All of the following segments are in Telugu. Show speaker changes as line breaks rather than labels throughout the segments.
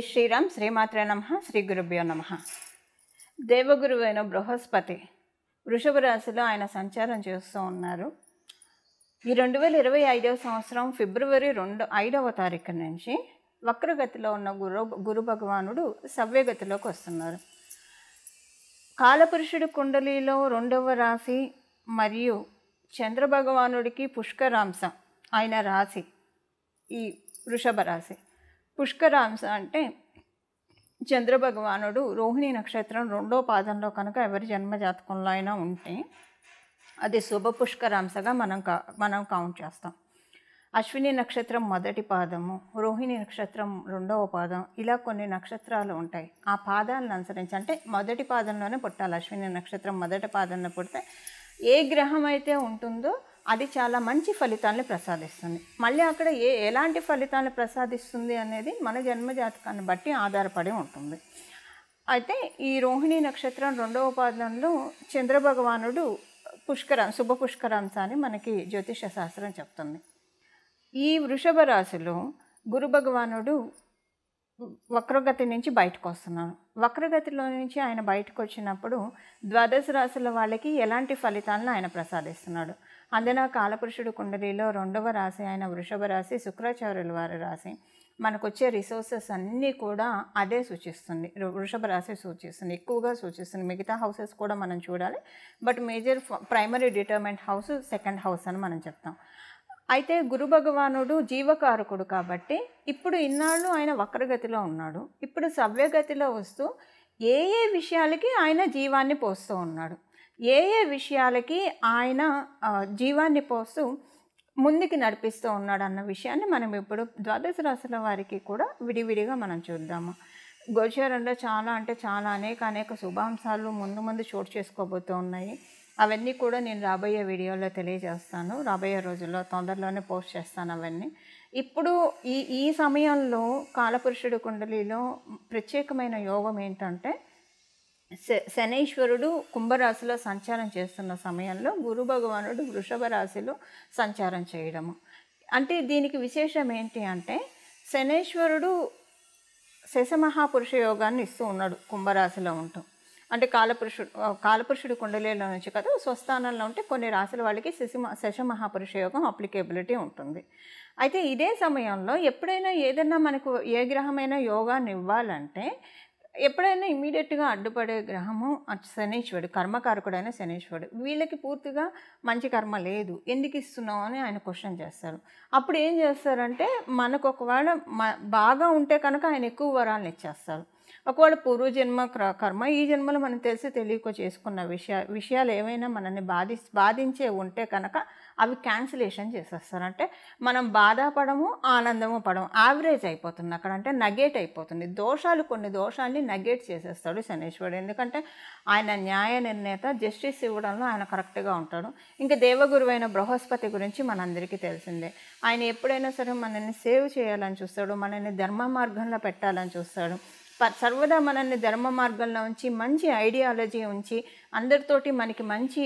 శ్రీరామ్ శ్రీమాత్రే నమః శ్రీ గురుభ్యో నమః. దేవగురువైన బృహస్పతి వృషభ రాశిలో ఆయన సంచారం చేస్తూ ఉన్నారు. ఈ 2025వ సంవత్సరం ఫిబ్రవరి 5వ తారీఖు నుంచి వక్రగతిలో ఉన్న గురు భగవానుడు సవ్యగతిలోకి వస్తున్నారు. కాలపురుషుడి కుండలిలో 2వ రాశి మరియు చంద్రభగవానుడికి పుష్కరాంశ ఆయన రాశి ఈ వృషభ రాశి. పుష్కరాంశ అంటే చంద్రభగవానుడు రోహిణి నక్షత్రం 2వ పాదంలో కనుక ఎవరి జన్మజాతకంలో అయినా ఉంటే అది శుభ పుష్కరాంశగా మనం కౌంట్ చేస్తాం. అశ్విని నక్షత్రం మొదటి పాదము, రోహిణి నక్షత్రం 2వ పాదం, ఇలా కొన్ని నక్షత్రాలు ఉంటాయి. ఆ పాదాలను అనుసరించి అంటే మొదటి పాదంలోనే పుట్టాలి. అశ్విని నక్షత్రం మొదటి పాదంలో పుడితే ఏ గ్రహం అయితే ఉంటుందో అది చాలా మంచి ఫలితాలను ప్రసాదిస్తుంది. మళ్ళీ అక్కడ ఎలాంటి ఫలితాలను ప్రసాదిస్తుంది అనేది మన జన్మజాతకాన్ని బట్టి ఆధారపడి ఉంటుంది. అయితే ఈ రోహిణి నక్షత్రం 2వ పాదంలో చంద్రభగవానుడు శుభ పుష్కరాంశ అని మనకి జ్యోతిష శాస్త్రం చెప్తుంది. ఈ వృషభ రాశిలో గురు భగవానుడు వక్రగతి నుంచి బయటకు వస్తున్నాడు. వక్రగతిలో నుంచి ఆయన బయటకు వచ్చినప్పుడు ద్వాదశ రాశుల వాళ్ళకి ఎలాంటి ఫలితాలను ఆయన ప్రసాదిస్తున్నాడు. అందున కాలపురుషుడు కుండలిలో 2వ రాశి ఆయన వృషభ రాశి, శుక్రాచార్యుల వారి రాశి. మనకు వచ్చే రిసోర్సెస్ అన్నీ కూడా అదే సూచిస్తుంది, వృషభ రాశి సూచిస్తుంది, ఎక్కువగా సూచిస్తుంది. మిగతా హౌసెస్ కూడా మనం చూడాలి, but major primary డిటర్మెంట్ house 2nd house అని మనం చెప్తాం. అయితే గురు భగవానుడు జీవకారకుడు కాబట్టి ఇప్పుడు ఇన్నాళ్ళు ఆయన వక్రగతిలో ఉన్నాడు. ఇప్పుడు సవ్యగతిలో వస్తూ ఏ విషయాలకి ఆయన జీవాన్ని పోస్తూ ఉన్నాడు, ఏ విషయాలకి ఆయన జీవాన్ని పోస్తూ ముందుకు నడిపిస్తూ ఉన్నాడు అన్న విషయాన్ని మనం ఇప్పుడు ద్వాదశ రాశుల వారికి కూడా విడివిడిగా మనం చూద్దాము. గోచారంలో చాలా అనేక శుభాంశాలు ముందు చోటు చేసుకోబోతూ ఉన్నాయి. అవన్నీ కూడా నేను రాబోయే వీడియోలో తెలియజేస్తాను. రాబోయే రోజుల్లో తొందరలోనే పోస్ట్ చేస్తాను అవన్నీ. ఇప్పుడు ఈ సమయంలో కాలపురుషుడు కుండలిలో ప్రత్యేకమైన యోగం ఏంటంటే శనైశ్వరుడు కుంభరాశిలో సంచారం చేస్తున్న సమయంలో గురు భగవానుడు వృషభ రాశిలో సంచారం చేయడము. అంటే దీనికి విశేషం ఏంటి అంటే శనైశ్వరుడు శశమహాపురుష యోగాన్ని ఇస్తూ ఉన్నాడు కుంభరాశిలో ఉంటూ. అంటే కాలపురుషుడు కుండలిలో నుంచి కదా స్వస్థానంలో ఉంటే కొన్ని రాశుల వాళ్ళకి శశమహాపురుష యోగం అప్లికేబిలిటీ ఉంటుంది. అయితే ఇదే సమయంలో ఎప్పుడైనా ఏదైనా మనకు ఏ గ్రహమైనా యోగాన్ని ఇవ్వాలంటే ఎప్పుడైనా ఇమీడియట్గా అడ్డుపడే గ్రహము శనీశ్వరుడు, కర్మకారకుడైన శనీశ్వరుడు. వీళ్ళకి పూర్తిగా మంచి కర్మ లేదు, ఎందుకు ఇస్తున్నావు అని ఆయన క్వశ్చన్ చేస్తారు. అప్పుడు ఏం చేస్తారంటే మనకు ఒకవేళ బాగా ఉంటే కనుక ఆయన ఎక్కువ వరాలను ఇచ్చేస్తారు. ఒకవేళ పూర్వజన్మ కర్మ ఈ జన్మలో మనం తెలియక చేసుకున్న విషయాలు ఏమైనా మనల్ని బాధించే ఉంటే కనుక అవి క్యాన్సిలేషన్ చేసేస్తారు. అంటే మనం బాధపడము ఆనందము పడము, యావరేజ్ అయిపోతుంది అక్కడ, అంటే నగేట్ అయిపోతుంది. కొన్ని దోషాల్ని నగేట్ చేసేస్తాడు శనీశ్వరుడు. ఎందుకంటే ఆయన న్యాయ నిర్ణేత, జస్టిస్ ఇవ్వడంలో ఆయన కరెక్ట్గా ఉంటాడు. ఇంకా దేవగురువైన బృహస్పతి గురించి మనందరికీ తెలిసిందే. ఆయన ఎప్పుడైనా సరే మనల్ని సేవ్ చేయాలని చూస్తాడు, మనల్ని ధర్మ మార్గంలో పెట్టాలని చూస్తాడు. సర్వదా మనల్ని ధర్మ మార్గంలో ఉంచి మంచి ఐడియాలజీ ఉంచి అందరితోటి మనకి మంచి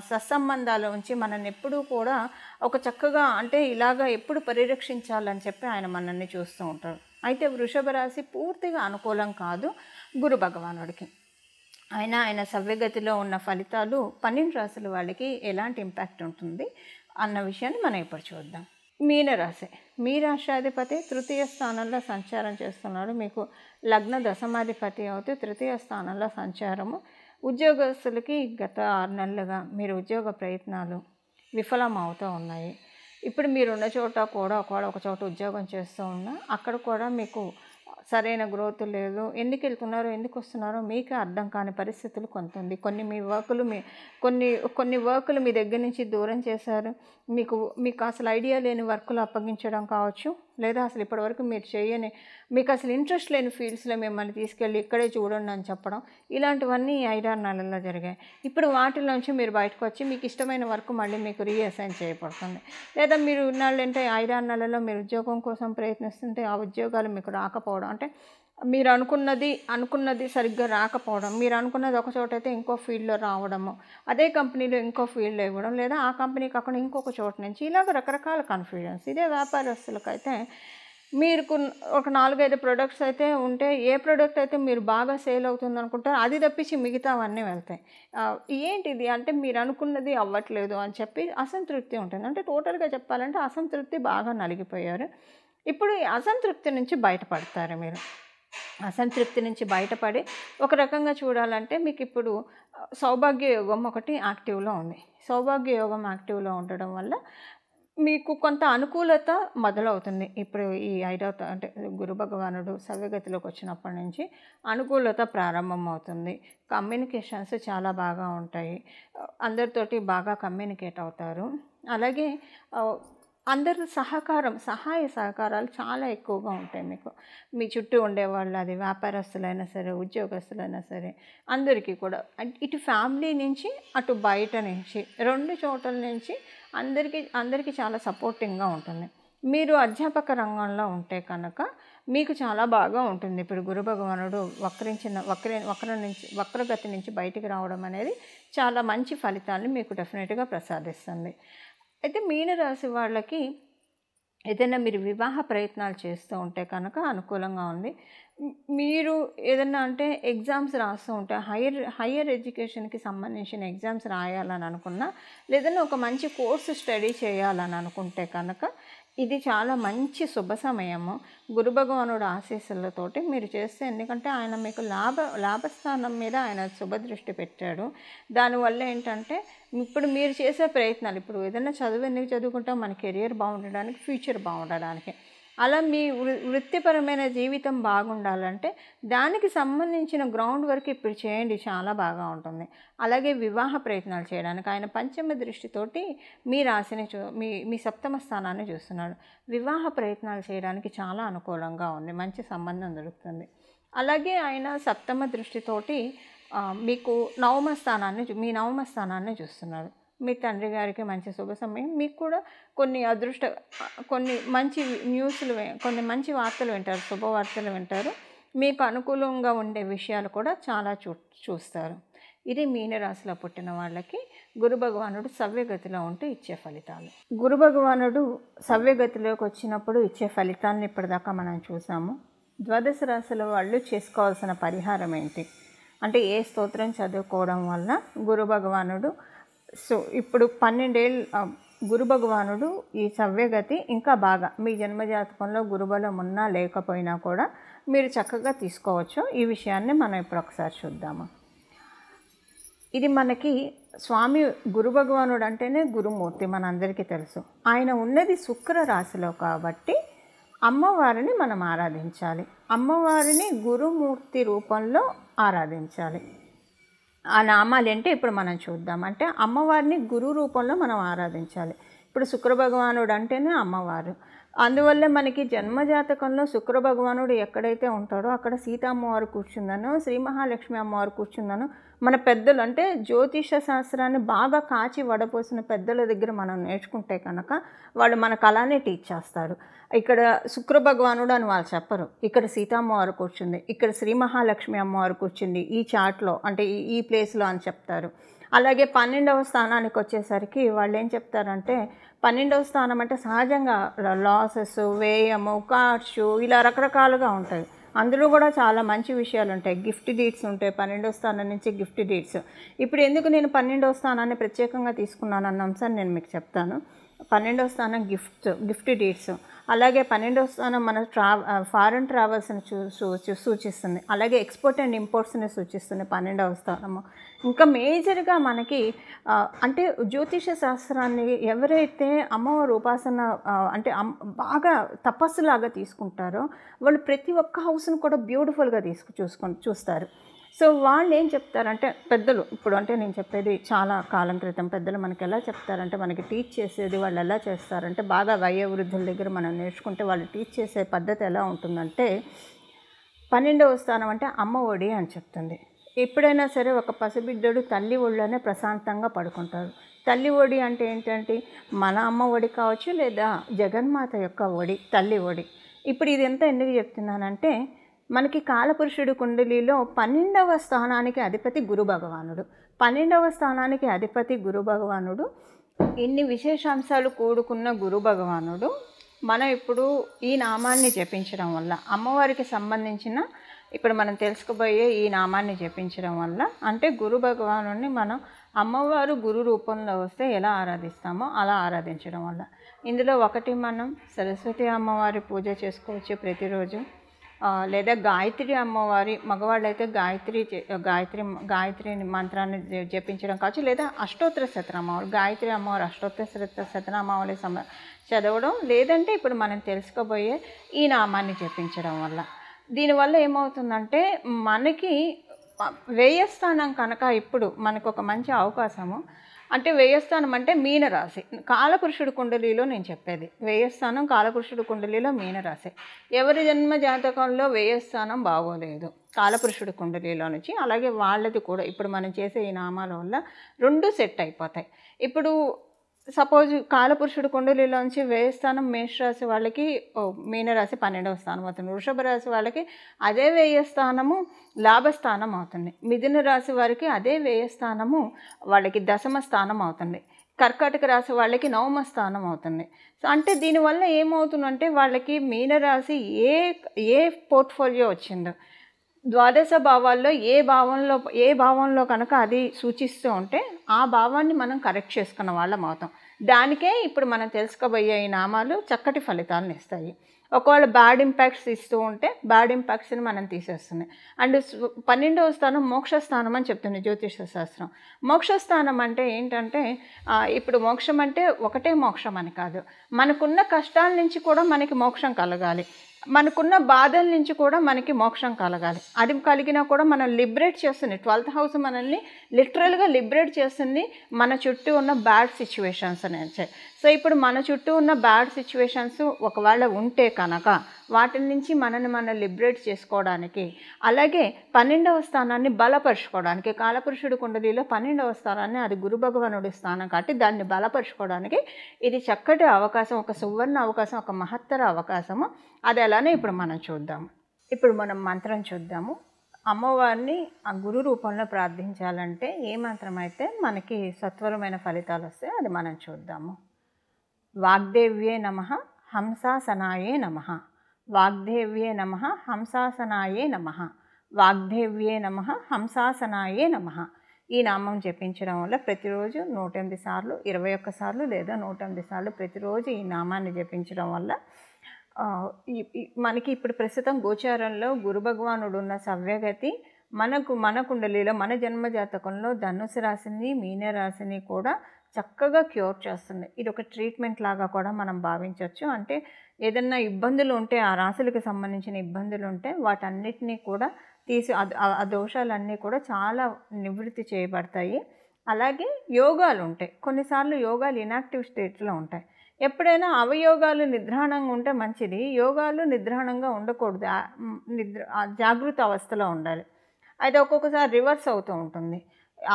సత్సంబంధాలు ఉంచి మనల్ని ఎప్పుడూ కూడా ఒక చక్కగా అంటే ఇలాగా ఎప్పుడు పరిరక్షించాలని చెప్పి ఆయన మనల్ని చూస్తూ ఉంటాడు. అయితే వృషభ రాశి పూర్తిగా అనుకూలం కాదు గురు భగవానుడికి. ఆయన సవ్యగతిలో ఉన్న ఫలితాలు 12 రాశుల వాళ్ళకి ఎలాంటి ఇంపాక్ట్ ఉంటుంది అన్న విషయాన్ని మనం ఇప్పుడు చూద్దాం. మీనరాశి, మీ రాష్ట్రాధిపతి 3వ స్థానంలో సంచారం చేస్తున్నాడు. మీకు లగ్న దశమాధిపతి అవుతూ 3వ స్థానంలో సంచారము. ఉద్యోగస్తులకి గత 6 నెలలుగా మీరు ఉద్యోగ ప్రయత్నాలు విఫలం అవుతూ ఉన్నాయి. ఇప్పుడు మీరున్న చోట కూడా ఒక చోట ఉద్యోగం చేస్తూ ఉన్నా అక్కడ కూడా మీకు సరైన గ్రోత్ లేదు. ఎందుకు వెళ్తున్నారో ఎందుకు వస్తున్నారో మీకే అర్థం కాని పరిస్థితులు కొంత ఉంది. కొన్ని వర్కులు మీ దగ్గర నుంచి దూరం చేశారు. మీకు అసలు ఐడియా లేని వర్కులు అప్పగించడం కావచ్చు, లేదా అసలు ఇప్పటివరకు మీరు చేయని, మీకు అసలు ఇంట్రెస్ట్ లేని ఫీల్డ్స్లో మిమ్మల్ని తీసుకెళ్ళి ఇక్కడే చూడండి అని చెప్పడం, ఇలాంటివన్నీ 5-6 నెలల్లో జరిగాయి. ఇప్పుడు వాటిలోంచి మీరు బయటకు వచ్చి మీకు ఇష్టమైన వర్క్ మళ్ళీ మీకు రీఅసైన్ చేయబడుతుంది. లేదా మీరు ఉన్నాళ్ళంటే 5-6 నెలల్లో మీరు ఉద్యోగం కోసం ప్రయత్నిస్తుంటే ఆ ఉద్యోగాలు మీకు రాకపోవడం, అంటే మీరు అనుకున్నది సరిగ్గా రాకపోవడం, మీరు అనుకున్నది ఒక చోట అయితే ఇంకో ఫీల్డ్లో రావడము, అదే కంపెనీలో ఇంకో ఫీల్డ్లో ఇవ్వడం, లేదా ఆ కంపెనీ కాకుండా ఇంకొక చోట నుంచి, ఇలాగ రకరకాల కన్ఫ్యూజన్స్. ఇదే వ్యాపారస్తులకైతే మీరు ఒక 4, 5 ప్రొడక్ట్స్ అయితే ఉంటే ఏ ప్రొడక్ట్ అయితే మీరు బాగా సేల్ అవుతుంది అనుకుంటారో అది తప్పించి మిగతావన్నీ వెళ్తాయి. ఏంటిది అంటే మీరు అనుకున్నది అవ్వట్లేదు అని చెప్పి అసంతృప్తి ఉంటుంది. అంటే టోటల్‌గా చెప్పాలంటే అసంతృప్తి బాగా నలిగిపోయారు. ఇప్పుడు ఈ అసంతృప్తి నుంచి బయటపడతారు మీరు. అసంతృప్తి నుంచి బయటపడి ఒక రకంగా చూడాలంటే మీకిప్పుడు సౌభాగ్య యోగం ఒకటి యాక్టివ్‌లో ఉంది. సౌభాగ్య యోగం యాక్టివ్‌లో ఉండడం వల్ల మీకు కొంత అనుకూలత మొదలవుతుంది. ఇప్పుడు ఈ అంటే గురు భగవానుడు సవ్యగతిలోకి వచ్చినప్పటి నుంచి అనుకూలత ప్రారంభమవుతుంది. కమ్యూనికేషన్స్ చాలా బాగా ఉంటాయి. అందరితోటి బాగా కమ్యూనికేట్ అవుతారు. అలాగే అందరి సహాయ సహకారాలు చాలా ఎక్కువగా ఉంటాయి మీకు. మీ చుట్టూ ఉండేవాళ్ళు, అది వ్యాపారస్తులైనా సరే, ఉద్యోగస్తులైనా సరే, అందరికీ కూడా ఇటు ఫ్యామిలీ నుంచి, అటు బయట నుంచి 2 చోట్ల నుంచి అందరికీ చాలా సపోర్టింగ్‌గా ఉంటుంది. మీరు అధ్యాపక రంగంలో ఉంటే కనుక మీకు చాలా బాగా ఉంటుంది. ఇప్పుడు గురు భగవానుడు వక్రగతి నుంచి బయటికి రావడం అనేది చాలా మంచి ఫలితాన్ని మీకు డెఫినెట్‌గా ప్రసాదిస్తుంది. అయితే మీనరాశి వాళ్ళకి ఏదైనా మీరు వివాహ ప్రయత్నాలు చేస్తూ ఉంటే కనుక అనుకూలంగా ఉంది. మీరు ఏదన్నా అంటే ఎగ్జామ్స్ రాస్తూ ఉంటే హైయర్ ఎడ్యుకేషన్‌కి సంబంధించిన ఎగ్జామ్స్ రాయాలని అనుకున్నా, లేదన్నా ఒక మంచి కోర్సు స్టడీ చేయాలని అనుకుంటే కనుక ఇది చాలా మంచి శుభ సమయము. గురు భగవానుడు ఆశీస్సులతోటి మీరు చేస్తే, ఎందుకంటే ఆయన మీకు లాభస్థానం మీద ఆయన శుభదృష్టి పెట్టాడు. దానివల్ల ఏంటంటే ఇప్పుడు మీరు చేసే ప్రయత్నాలు, ఇప్పుడు ఏదైనా చదువు ఎందుకు చదువుకుంటాం, మన కెరియర్ బాగుండడానికి, ఫ్యూచర్ బాగుండడానికి. అలా మీ వృత్తిపరమైన జీవితం బాగుండాలంటే దానికి సంబంధించిన గ్రౌండ్ వర్క్ ఇప్పుడు చేయండి, చాలా బాగా ఉంటుంది. అలాగే వివాహ ప్రయత్నాలు చేయడానికి ఆయన పంచమ దృష్టితోటి మీ రాశిని మీ సప్తమ స్థానాన్ని చూస్తున్నాడు. వివాహ ప్రయత్నాలు చేయడానికి చాలా అనుకూలంగా ఉంది, మంచి సంబంధం దొరుకుతుంది. అలాగే ఆయన సప్తమ దృష్టితోటి మీకు మీ నవమ స్థానాన్ని చూస్తున్నాడు. మీ తండ్రి గారికి మంచి శుభ సమయం. మీకు కూడా కొన్ని మంచి కొన్ని మంచి వార్తలు వింటారు, శుభవార్తలు వింటారు. మీకు అనుకూలంగా ఉండే విషయాలు కూడా చాలా చూస్తారు. ఇది మీనరాశిలో పుట్టిన వాళ్ళకి గురు భగవానుడు సవ్యగతిలో ఉంటే ఇచ్చే ఫలితాలు. గురు భగవానుడు సవ్యగతిలోకి వచ్చినప్పుడు ఇచ్చే ఫలితాలను ఇప్పటిదాకా మనం చూసాము. ద్వాదశ రాశుల వాళ్ళు చేసుకోవాల్సిన పరిహారం ఏంటి అంటే, ఏ స్తోత్రం చదువుకోవడం వల్ల గురు భగవానుడు ఇప్పుడు 12 ఏళ్ళు గురు భగవానుడు ఈ సవ్యగతి ఇంకా బాగా మీ జన్మజాతకంలో గురుబలం ఉన్నా లేకపోయినా కూడా మీరు చక్కగా తీసుకోవచ్చు. ఈ విషయాన్ని మనం ఇప్పుడు ఒకసారి చూద్దాము. ఇది మనకి స్వామి గురు భగవానుడు అంటేనే గురుమూర్తి, మనందరికీ తెలుసు. ఆయన ఉన్నది శుక్ర రాశిలో కాబట్టి అమ్మవారిని మనం ఆరాధించాలి. అమ్మవారిని గురుమూర్తి రూపంలో ఆరాధించాలి. ఆ నామాలు ఏంటి ఇప్పుడు మనం చూద్దాం. అంటే అమ్మవారిని గురు రూపంలో మనం ఆరాధించాలి. ఇప్పుడు శుక్ర భగవానుడు అంటేనే అమ్మవారు. అందువల్ల మనకి జన్మజాతకంలో శుక్ర భగవానుడు ఎక్కడైతే ఉంటాడో అక్కడ సీతమ్మవారు కూర్చుందనో, శ్రీ మహాలక్ష్మి అమ్మవారు కూర్చుందనో మన పెద్దలు, అంటే జ్యోతిష శాస్త్రాన్ని బాగా కాచి వడపోసిన పెద్దల దగ్గర మనం నేర్చుకుంటే కనుక వాళ్ళు మనకు అలానే టీచ్ చేస్తారు. ఇక్కడ శుక్ర భగవానుడు అని వాళ్ళు చెప్పరు, ఇక్కడ సీతమ్మవారు కూర్చుంది, ఇక్కడ శ్రీ మహాలక్ష్మి అమ్మవారు కూర్చుంది ఈ చార్ట్లో, అంటే ఈ ప్లేస్లో అని చెప్తారు. అలాగే 12వ స్థానానికి వచ్చేసరికి వాళ్ళు ఏం చెప్తారంటే, 12వ స్థానం అంటే సహజంగా లాసెస్, వ్యయము, ఖర్చు ఇలా రకరకాలుగా ఉంటాయి. అందులో కూడా చాలా మంచి విషయాలు ఉంటాయి. గిఫ్ట్ డీడ్స్ ఉంటాయి 12వ స్థానం నుంచి. గిఫ్ట్ డీడ్స్ ఇప్పుడు ఎందుకు నేను 12వ స్థానాన్ని ప్రత్యేకంగా తీసుకున్నాను అన్న అంశాన్ని నేను మీకు చెప్తాను. 12వ స్థానం గిఫ్ట్ డీడ్స్. అలాగే 12వ స్థానం మన ఫారెన్ ట్రావెల్స్ని సూచిస్తుంది. అలాగే ఎక్స్పోర్ట్ అండ్ ఇంపోర్ట్స్ని సూచిస్తుంది 12వ స్థానము. ఇంకా మేజర్గా మనకి అంటే జ్యోతిష శాస్త్రాన్ని ఎవరైతే అమ్మవారి ఉపాసన అంటే బాగా తపస్సులాగా తీసుకుంటారో వాళ్ళు ప్రతి ఒక్క హౌస్ను కూడా బ్యూటిఫుల్గా చూస్తారు. సో వాళ్ళు ఏం చెప్తారంటే, పెద్దలు ఇప్పుడు అంటే నేను చెప్పేది చాలా కాలం క్రితం పెద్దలు మనకి ఎలా చెప్తారంటే, మనకి టీచ్ చేసేది వాళ్ళు ఎలా చేస్తారంటే, బాగా వయోవృద్ధుల దగ్గర మనం నేర్చుకుంటే వాళ్ళు టీచ్ చేసే పద్ధతి ఎలా ఉంటుందంటే, 12వ స్థానం అంటే అమ్మ ఒడి అని చెప్తుంది. ఎప్పుడైనా సరే ఒక పసిబిడ్డడు తల్లి ఒడిలోనే ప్రశాంతంగా పడుకుంటారు. తల్లి ఒడి అంటే ఏంటంటే మన అమ్మ ఒడి కావచ్చు, లేదా జగన్మాత యొక్క ఒడి, తల్లి ఒడి. ఇప్పుడు ఇదంతా ఎందుకు చెప్తున్నానంటే, మనకి కాలపురుషుడు కుండలిలో 12వ స్థానానికి అధిపతి గురు భగవానుడు. 12వ స్థానానికి అధిపతి గురు భగవానుడు. ఇన్ని విశేషాంశాలు కూడుకున్న గురు భగవానుడు మనం ఇప్పుడు ఈ నామాన్ని జపించడం వల్ల అమ్మవారికి సంబంధించిన ఇప్పుడు మనం తెలుసుకోబోయే ఈ నామాన్ని జపించడం వల్ల అంటే గురు భగవానుడిని మనం అమ్మవారు గురు రూపంలో వస్తే ఎలా ఆరాధిస్తామో అలా ఆరాధించడం వల్ల ఇందులో ఒకటి మనం సరస్వతి అమ్మవారి పూజ చేసుకోవచ్చు ప్రతిరోజు, లేదా గాయత్రి అమ్మవారి మగవాళ్ళైతే గాయత్రి మంత్రాన్ని జపించడం కావచ్చు, లేదా అష్టోత్తర శతనామావళి గాయత్రి అమ్మవారి అష్టోత్తర శతనామావళి చదవడం, లేదంటే ఇప్పుడు మనం తెలుసుకోబోయే ఈ నామాన్ని జపించడం వల్ల దీనివల్ల ఏమవుతుందంటే మనకి వ్యయస్థానం కనుక ఇప్పుడు మనకు ఒక మంచి అవకాశము. అంటే వ్యయస్థానం అంటే మీనరాశి కాలపురుషుడు కుండలిలో నేను చెప్పేది వ్యయస్థానం కాలపురుషుడు కుండలిలో మీనరాశి. ఎవరి జన్మ జాతకంలో వ్యయస్థానం బాగోలేదు కాలపురుషుడు కుండలిలో నుంచి, అలాగే వాళ్ళది కూడా ఇప్పుడు మనం చేసే ఈ నామాల వల్ల రెండు సెట్ అయిపోతాయి. ఇప్పుడు సపోజ్ కాలపురుషుడు కుండలిలోంచి వ్యయస్థానం మేషరాశి వాళ్ళకి మీనరాశి 12వ స్థానం అవుతుంది, వృషభ రాశి వాళ్ళకి అదే వ్యయస్థానము లాభస్థానం అవుతుంది, మిథున రాశి వారికి అదే వ్యయస్థానము వాళ్ళకి దశమ స్థానం అవుతుంది, కర్కాటక రాశి వాళ్ళకి 9వ స్థానం అవుతుంది. సో అంటే దీనివల్ల ఏమవుతుందంటే వాళ్ళకి మీనరాశి ఏ పోర్ట్ఫోలియో వచ్చిందో ద్వాదశ భావాల్లో ఏ భావంలో కనుక అది సూచిస్తూ ఉంటే ఆ భావాన్ని మనం కరెక్ట్ చేసుకున్న వాళ్ళం అవుతాం. దానికే ఇప్పుడు మనం తెలుసుకోబోయే ఈ నామాలు చక్కటి ఫలితాలను ఇస్తాయి. ఒకవేళ బ్యాడ్ ఇంపాక్ట్స్ ఇస్తూ ఉంటే బ్యాడ్ ఇంపాక్ట్స్ని మనం తీసేస్తుంది. అండ్ 12వ స్థానం మోక్షస్థానం అని చెప్తుంది జ్యోతిష శాస్త్రం. మోక్షస్థానం అంటే ఏంటంటే ఇప్పుడు మోక్షం అంటే ఒకటే మోక్షం అని కాదు, మనకున్న కష్టాల నుంచి కూడా మనకి మోక్షం కలగాలి, మనకున్న బాధల నుంచి కూడా మనకి మోక్షం కలగాలి. అది కలిగినా కూడా మనం లిబరేట్ చేస్తుంది 12th హౌస్ మనల్ని లిటరల్గా లిబరేట్ చేస్తుంది మన చుట్టూ ఉన్న బ్యాడ్ సిచ్యువేషన్స్ నుంచి. సో ఇప్పుడు మన చుట్టూ ఉన్న బ్యాడ్ సిచ్యువేషన్స్ ఒకవేళ ఉంటే కనుక వాటి నుంచి మనం లిబరేట్ చేసుకోవడానికి, అలాగే 12వ స్థానాన్ని బలపరుచుకోవడానికి కాలపురుషుడు కుండలిలో 12వ స్థానాన్ని అది గురు భగవానుడి స్థానం కాబట్టి దాన్ని బలపరుచుకోవడానికి ఇది చక్కటి అవకాశం, ఒక సువర్ణ అవకాశం, ఒక మహత్తర అవకాశము. అది ఎలానే ఇప్పుడు మనం చూద్దాము. ఇప్పుడు మనం మంత్రం చూద్దాము. అమ్మవారిని ఆ గురు రూపంలో ప్రార్థించాలంటే ఏ మంత్రం అయితే మనకి సత్వరమైన ఫలితాలు వస్తాయో అది మనం చూద్దాము. వాగ్దేవ్యే నమః హంసాసనాయే నమః, వాగ్దేవ్యే నమః హంసాసనాయే నమః, వాగ్దేవ్యే నమః హంసాసనాయే నమః. ఈ నామం జపించడం వల్ల ప్రతిరోజు 108 సార్లు 21 సార్లు లేదా 108 సార్లు ప్రతిరోజు ఈ నామాన్ని జపించడం వల్ల మనకి ఇప్పుడు ప్రస్తుతం గోచారంలో గురు భగవానుడు ఉన్న సవ్యగతి మన కుండలిలో మన జన్మజాతకంలో ధనుసు రాశిని మీనరాశిని కూడా చక్కగా క్యూర్ చేస్తుంది. ఇది ఒక ట్రీట్మెంట్ లాగా కూడా మనం భావించవచ్చు. అంటే ఏదన్నా ఇబ్బందులు ఉంటే ఆ రాశులకు సంబంధించిన ఇబ్బందులు ఉంటే వాటన్నిటినీ కూడా తీసి ఆ దోషాలన్నీ కూడా చాలా నివృత్తి చేయబడతాయి. అలాగే యోగాలు ఉంటాయి, కొన్నిసార్లు యోగాలు ఇనాక్టివ్ స్టేట్లో ఉంటాయి. ఎప్పుడైనా అవయోగాలు నిద్రాణంగా ఉంటే మంచిది, యోగాలు నిద్రాణంగా ఉండకూడదు, జాగృత అవస్థలో ఉండాలి. అయితే ఒక్కొక్కసారి రివర్స్ అవుతూ ఉంటుంది,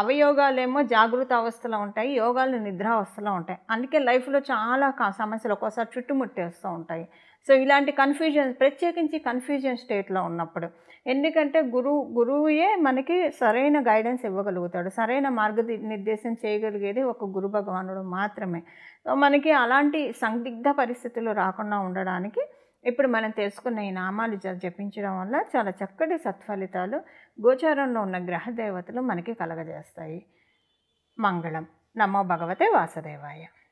అవయోగాలేమో జాగృత అవస్థలో ఉంటాయి, యోగాలు నిద్రావస్థలో ఉంటాయి. అందుకే లైఫ్లో చాలా సమస్యలు ఒక్కోసారి చుట్టుముట్టేస్తూ ఉంటాయి. సో ఇలాంటి ప్రత్యేకించి కన్ఫ్యూజన్ స్టేట్లో ఉన్నప్పుడు, ఎందుకంటే గురువుయే మనకి సరైన గైడెన్స్ ఇవ్వగలుగుతాడు, సరైన మార్గనిర్దేశం చేయగలిగేది ఒక గురు భగవానుడు మాత్రమే. సో మనకి అలాంటి సందిగ్ధ పరిస్థితులు రాకుండా ఉండడానికి ఇప్పుడు మనం తెలుసుకున్న ఈ నామాలు జపించడం వల్ల చాలా చక్కటి సత్ఫలితాలు గోచారంలో ఉన్న గ్రహ దేవతలు మనకి కలగజేస్తాయి. మంగళం. నమో భగవతే వాసుదేవాయ.